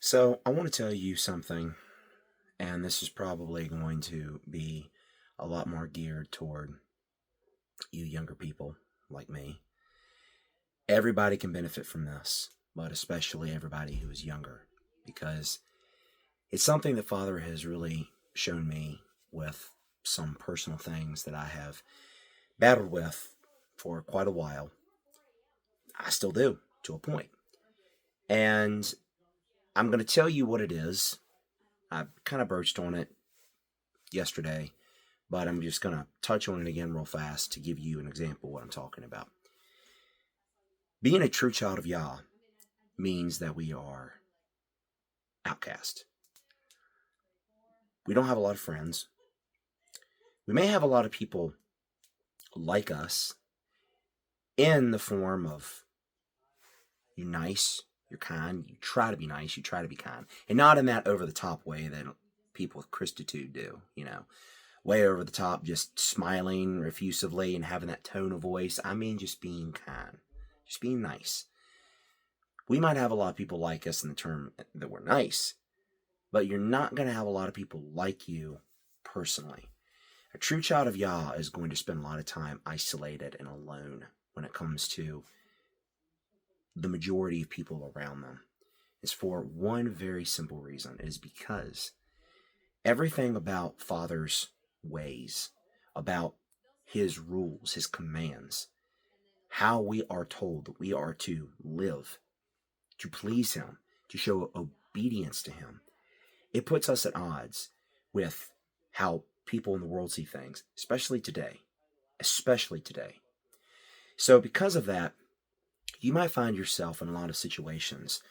So, I want to tell you something, and this is probably going to be a lot more geared toward you younger people like me. Everybody can benefit from this, but especially everybody who is younger, because it's something that Father has really shown me with some personal things that I have battled with for quite a while. I still do, to a point. And I'm going to tell you what it is. I kind of broached on it yesterday, but I'm just going to touch on it again real fast to give you an example of what I'm talking about. Being a true child of Yah means that we are outcast. We don't have a lot of friends. We may have a lot of people like us in the form of you're nice, you're kind, you try to be nice, you try to be kind, and not in that over the top way that people with Christitude do, way over the top, just smiling effusively and having that tone of voice. I mean, just being kind, just being nice. We might have a lot of people like us in the term that we're nice, but you're not going to have a lot of people like you personally. A true child of Yah is going to spend a lot of time isolated and alone when it comes to the majority of people around them. It's for one very simple reason. It is because everything about Father's ways, about his rules, his commands, how we are told that we are to live, to please him, to show obedience to him, it puts us at odds with how people in the world see things, especially today. Especially today. So because of that, you might find yourself in a lot of situations,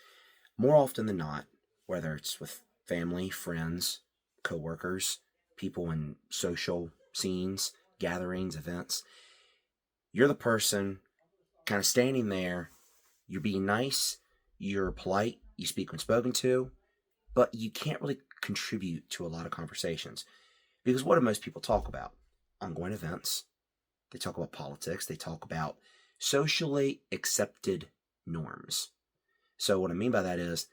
more often than not, whether it's with family, friends, coworkers, people in social scenes, gatherings, events. You're the person kind of standing there. You're being nice, you're polite, you speak when spoken to, but you can't really contribute to a lot of conversations. Because what do most people talk about? Ongoing events. They talk about politics. They talk about socially accepted norms. So what I mean by that is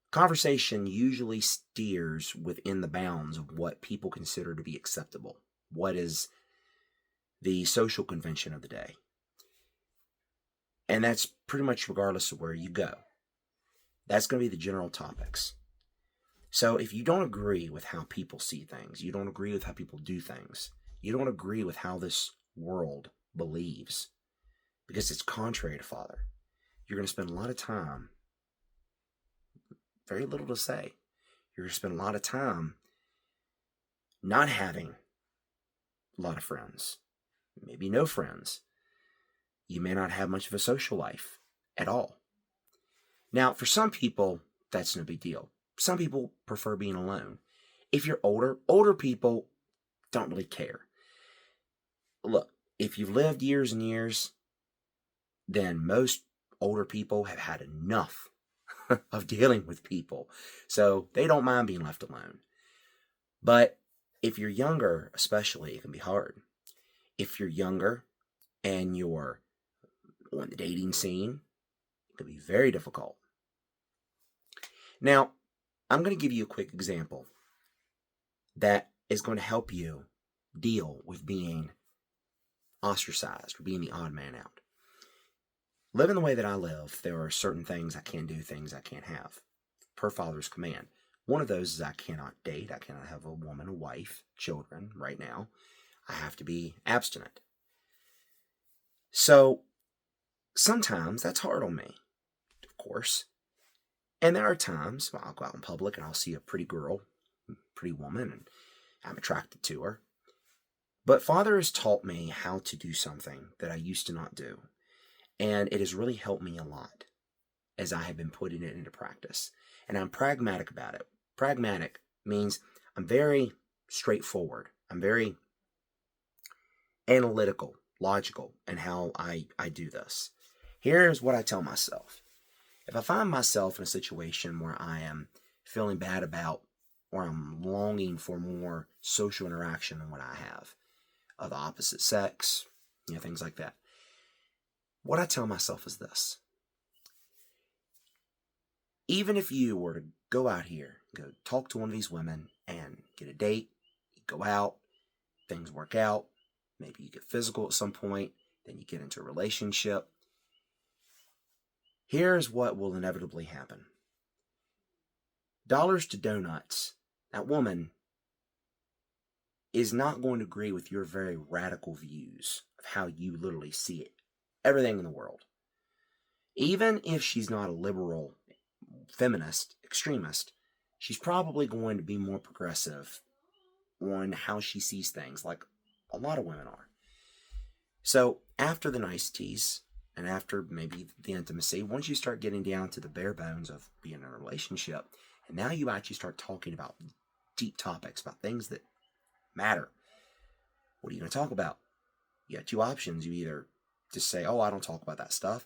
conversation usually steers within the bounds of what people consider to be acceptable. What is the social convention of the day? And that's pretty much regardless of where you go. That's going to be the general topics. So if you don't agree with how people see things, you don't agree with how people do things, you don't agree with how this world believes, because it's contrary to Father, you're going to spend a lot of time, very little to say. You're going to spend a lot of time not having a lot of friends, maybe no friends. You may not have much of a social life at all. Now, for some people, that's no big deal. Some people prefer being alone. If you're older people don't really care. Look, if you've lived years and years, then most older people have had enough of dealing with people. So they don't mind being left alone. But if you're younger, especially, it can be hard. If you're younger and you're on the dating scene, it can be very difficult. Now, I'm going to give you a quick example that is going to help you deal with being ostracized or being the odd man out. Living the way that I live, there are certain things I can do, things I can't have, per Father's command. One of those is I cannot date, I cannot have a woman, a wife, children right now. I have to be abstinent. So sometimes that's hard on me, of course. And there are times when I'll go out in public and I'll see a pretty girl, pretty woman, and I'm attracted to her. But Father has taught me how to do something that I used to not do. And it has really helped me a lot as I have been putting it into practice. And I'm pragmatic about it. Pragmatic means I'm very straightforward. I'm very analytical, logical in how I do this. Here's what I tell myself. If I find myself in a situation where I am feeling bad about or I'm longing for more social interaction than what I have, of the opposite sex, things like that, what I tell myself is this. Even if you were to go out here, go talk to one of these women and get a date. You go out, things work out. Maybe you get physical at some point, then you get into a relationship. Here's what will inevitably happen. Dollars to donuts, that woman is not going to agree with your very radical views of how you literally see it, everything in the world. Even if she's not a liberal, feminist, extremist, she's probably going to be more progressive on how she sees things, like a lot of women are. So after the niceties and after maybe the intimacy, once you start getting down to the bare bones of being in a relationship, and now you actually start talking about deep topics, about things that matter. What are you going to talk about? You got two options. You either just say, oh, I don't talk about that stuff,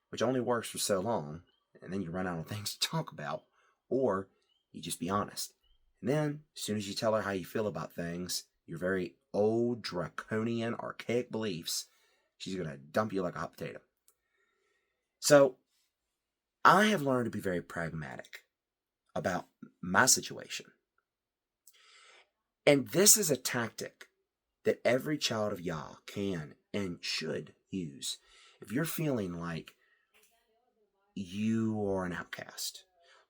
which only works for so long, and then you run out of things to talk about, or you just be honest. And then, as soon as you tell her how you feel about things, your very old, draconian, archaic beliefs, she's going to dump you like a hot potato. So, I have learned to be very pragmatic about my situation. And this is a tactic that every child of Yah can and should use. If you're feeling like you are an outcast,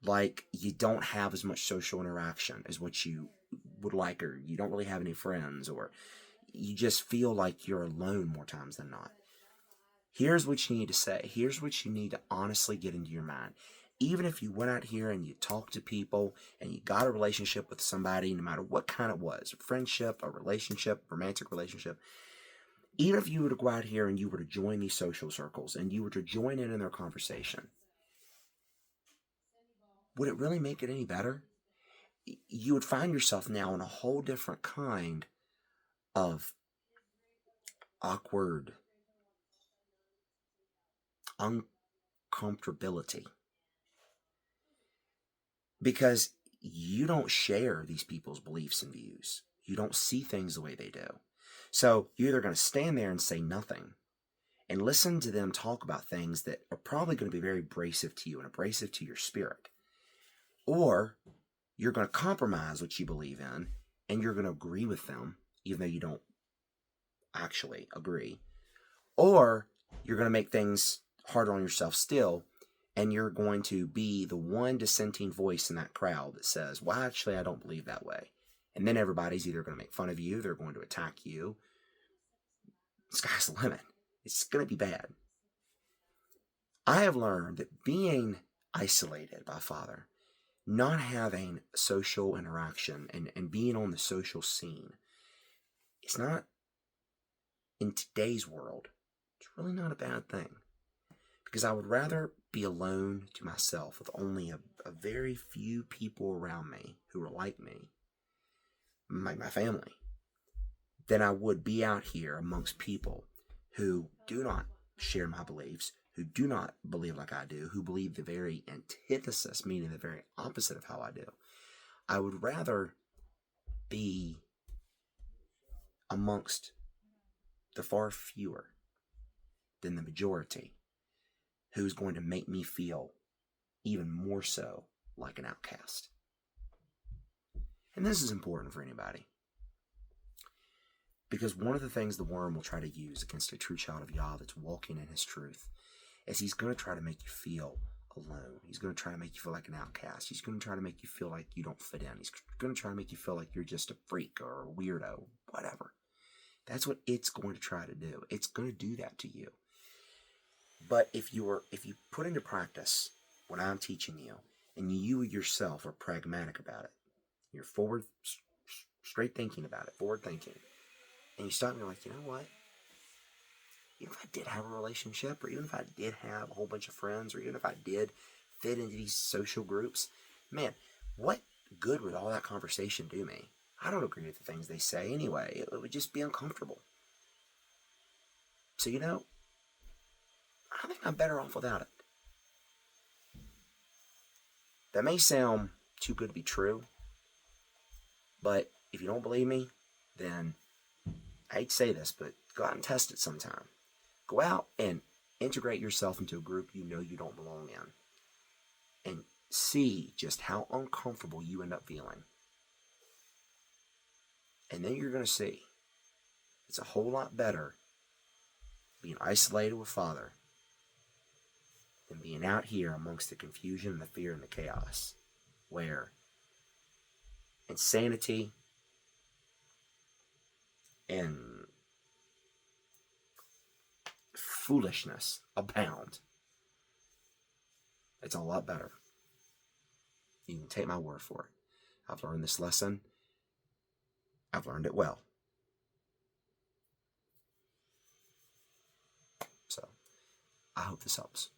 like you don't have as much social interaction as what you would like, or you don't really have any friends, or you just feel like you're alone more times than not, here's what you need to say. Here's what you need to honestly get into your mind. Even if you went out here and you talked to people and you got a relationship with somebody, no matter what kind it was, a friendship, a relationship, romantic relationship, even if you were to go out here and you were to join these social circles and you were to join in their conversation, would it really make it any better? You would find yourself now in a whole different kind of awkward uncomfortability, because you don't share these people's beliefs and views. You don't see things the way they do. So you're either going to stand there and say nothing and listen to them talk about things that are probably going to be very abrasive to you and abrasive to your spirit, or you're going to compromise what you believe in and you're going to agree with them even though you don't actually agree, or you're going to make things harder on yourself still, and you're going to be the one dissenting voice in that crowd that says, well, actually, I don't believe that way. And then everybody's either going to make fun of you, they're going to attack you. The sky's the limit. It's going to be bad. I have learned that being isolated by Father, not having social interaction and being on the social scene, it's not, in today's world, it's really not a bad thing. Because I would rather be alone to myself with only a very few people around me who are like me, like my family, than I would be out here amongst people who do not share my beliefs, who do not believe like I do, who believe the very antithesis, meaning the very opposite of how I do. I would rather be amongst the far fewer than the majority, who's going to make me feel even more so like an outcast. And this is important for anybody, because one of the things the worm will try to use against a true child of Yah that's walking in his truth is he's going to try to make you feel alone. He's going to try to make you feel like an outcast. He's going to try to make you feel like you don't fit in. He's going to try to make you feel like you're just a freak or a weirdo, whatever. That's what it's going to try to do. It's going to do that to you. But if you put into practice what I'm teaching you, and you yourself are pragmatic about it, you're straight thinking about it, forward thinking, and you stop and you're like, you know what? Even if I did have a relationship, or even if I did have a whole bunch of friends, or even if I did fit into these social groups, man, what good would all that conversation do me? I don't agree with the things they say anyway. It would just be uncomfortable. So, I think I'm better off without it. That may sound too good to be true, but if you don't believe me, then I hate to say this, but go out and test it sometime. Go out and integrate yourself into a group you know you don't belong in, and see just how uncomfortable you end up feeling. And then you're going to see it's a whole lot better being isolated with Father than being out here amongst the confusion, the fear, and the chaos, where insanity and foolishness abound. It's a lot better. You can take my word for it. I've learned this lesson. I've learned it well. So, I hope this helps.